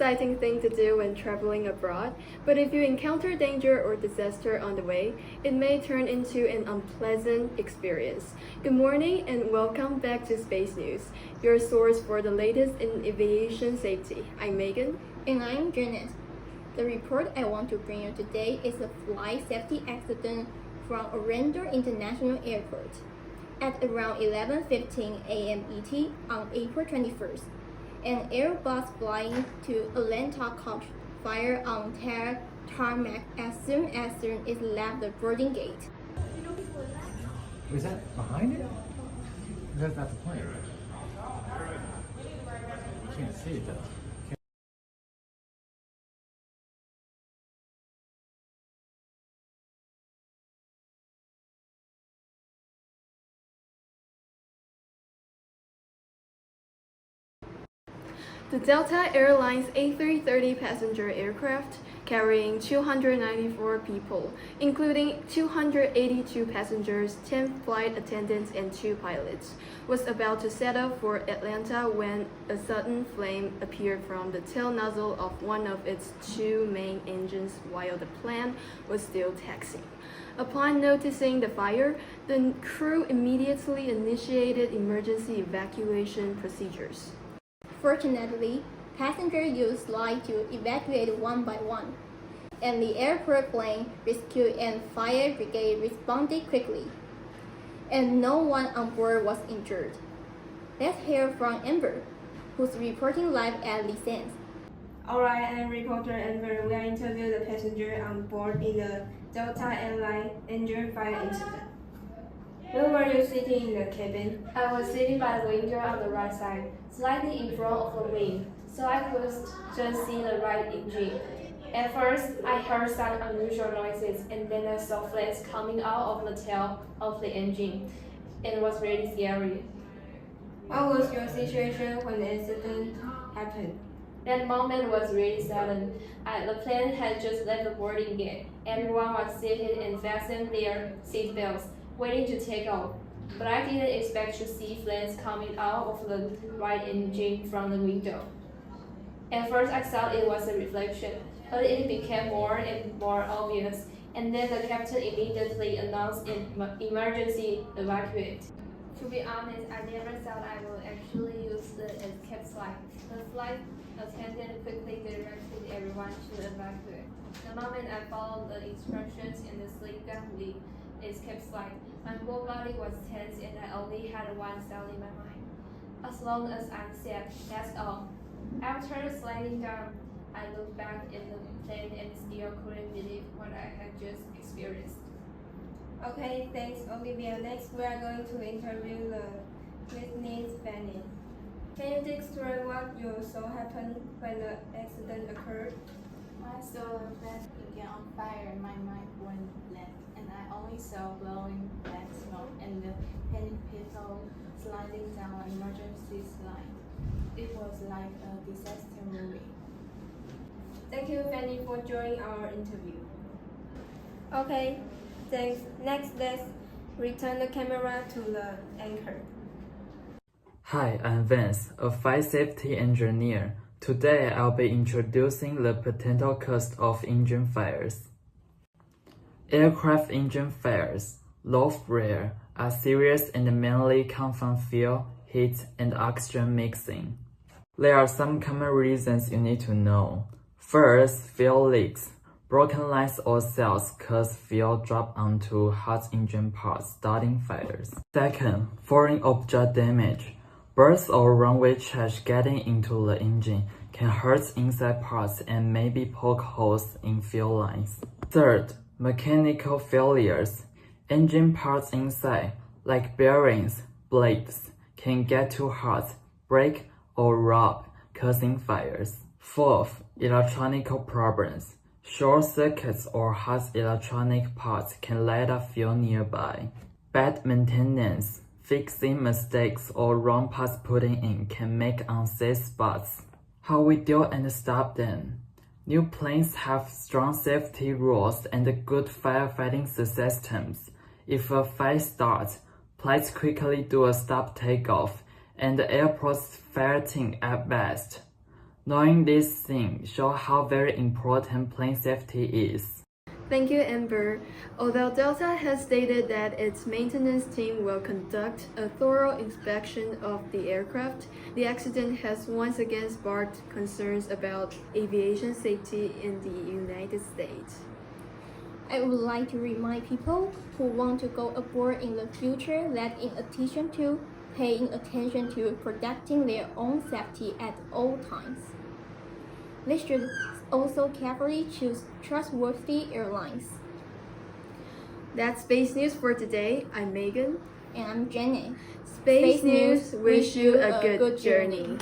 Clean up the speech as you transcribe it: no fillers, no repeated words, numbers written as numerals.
exciting thing to do when traveling abroad, but if you encounter danger or disaster on the way, it may turn into an unpleasant experience. Good morning and welcome back to Space News, your source for the latest in aviation safety. I'm Megan. And I'm Janet. The report I want to bring you today is a flight safety accident from Orlando International Airport. At around 11:15 a.m. ET on April 21st, an Airbus flying to Atlanta caught fire on tarmac as soon as it left the boarding gate. Is that behind it? That's not the plane. You can't see it though. The Delta Airlines A330 passenger aircraft, carrying 294 people, including 282 passengers, 10 flight attendants, and 2 pilots, was about to set off for Atlanta when a sudden flame appeared from the tail nozzle of one of its 2 main engines while the plane was still taxiing. Upon noticing the fire, the crew immediately initiated emergency evacuation procedures. Fortunately, passengers used light to evacuate one by one, and the airport plane rescue and fire brigade responded quickly, and no one on board was injured. Let's hear from Amber, who's reporting live at License. Alright, I'm reporter Amber. We are interviewing the passenger on board in the Delta Airline engine fire incident. Where were you sitting in the cabin? I was sitting by the window on the right side, slightly in front of the wing, so I could just see the right engine. At first, I heard some unusual noises, and then I saw flames coming out of the tail of the engine. It was really scary. What was your situation when the incident happened? That moment was really sudden. The plane had just left the boarding gate. Everyone was seated and fastened their seat belts, waiting to take off. But I didn't expect to see flames coming out of the right engine from the window. At first I thought it was a reflection, but it became more and more obvious, and then the captain immediately announced an emergency evacuate. To be honest, I never thought I would actually use the escape slide. The flight attendant quickly directed everyone to evacuate. The moment I followed the instructions and the slid down the escape slide, my whole body was tense and I only had one thought in my mind. As long as I'm safe, that's all. After sliding down, I looked back in the plane and still couldn't believe what I had just experienced. Okay, thanks Olivia. Next we are going to interview the witness Fanny. Can you describe what you saw happen when the accident occurred? I saw the plane begin on fire and my mind went blank, and I only saw blowing black smoke and the panic people sliding down an emergency slide. It was like a disaster movie. Thank you, Fanny, for joining our interview. Okay, thanks. Next, let's return the camera to the anchor. Hi, I'm Vance, a fire safety engineer. Today, I'll be introducing the potential cause of engine fires. Aircraft engine fires, though rare, are serious and mainly come from fuel, heat, and oxygen mixing. There are some common reasons you need to know. First, fuel leaks. Broken lines or cells cause fuel drop onto hot engine parts, starting fires. Second, foreign object damage. Birds or runway trash getting into the engine can hurt inside parts and maybe poke holes in fuel lines. Third, mechanical failures. Engine parts inside, like bearings, blades, can get too hot, break, or rub, causing fires. Fourth, electronic problems. Short circuits or hot electronic parts can light up fuel nearby. Bad maintenance, fixing mistakes, or wrong parts putting in can make unsafe spots. How we deal and stop them. New planes have strong safety rules and good firefighting systems. If a fire starts, planes quickly do a stop takeoff and the airport's fire team at best. Knowing these things shows how very important plane safety is. Thank you, Amber. Although Delta has stated that its maintenance team will conduct a thorough inspection of the aircraft, the accident has once again sparked concerns about aviation safety in the United States. I would like to remind people who want to go aboard in the future that in addition to paying attention to protecting their own safety at all times, they should also carefully choose trustworthy airlines. That's Space News for today. I'm Megan. And I'm Jenny. Space News wish you a good journey.